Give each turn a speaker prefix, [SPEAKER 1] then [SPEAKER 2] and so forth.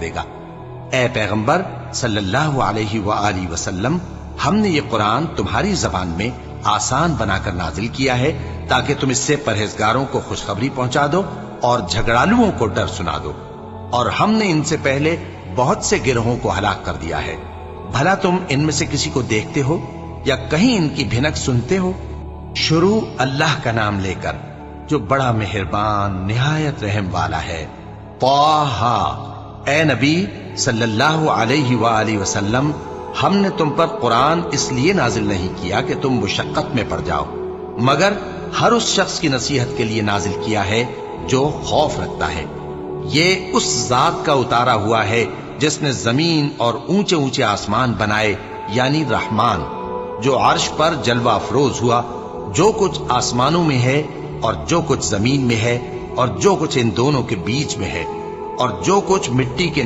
[SPEAKER 1] دے گا۔ اے پیغمبر صلی اللہ علیہ وآلہ وسلم، ہم نے یہ قرآن تمہاری زبان میں آسان بنا کر نازل کیا ہے تاکہ تم اس سے پرہیزگاروں کو خوشخبری پہنچا دو اور جھگڑالوؤں کو ڈر سنا دو، اور ہم نے ان سے پہلے بہت سے گروہوں کو ہلاک کر دیا ہے۔ بھلا تم ان میں سے کسی کو دیکھتے ہو یا کہیں ان کی بھنک سنتے ہو؟ شروع اللہ کا نام لے کر جو بڑا مہربان نہایت رحم والا ہے۔ طٰہٰ، اے نبی صلی اللہ علیہ وآلہ وسلم، ہم نے تم پر قرآن اس لیے نازل نہیں کیا کہ تم مشقت میں پڑ جاؤ، مگر ہر اس شخص کی نصیحت کے لیے نازل کیا ہے جو خوف رکھتا ہے۔ یہ اس ذات کا اتارا ہوا ہے جس نے زمین اور اونچے اونچے آسمان بنائے، یعنی رحمان، جو عرش پر جلوہ افروز ہوا۔ جو کچھ آسمانوں میں ہے اور جو کچھ زمین میں ہے اور جو کچھ ان دونوں کے بیچ میں ہے اور جو کچھ مٹی کے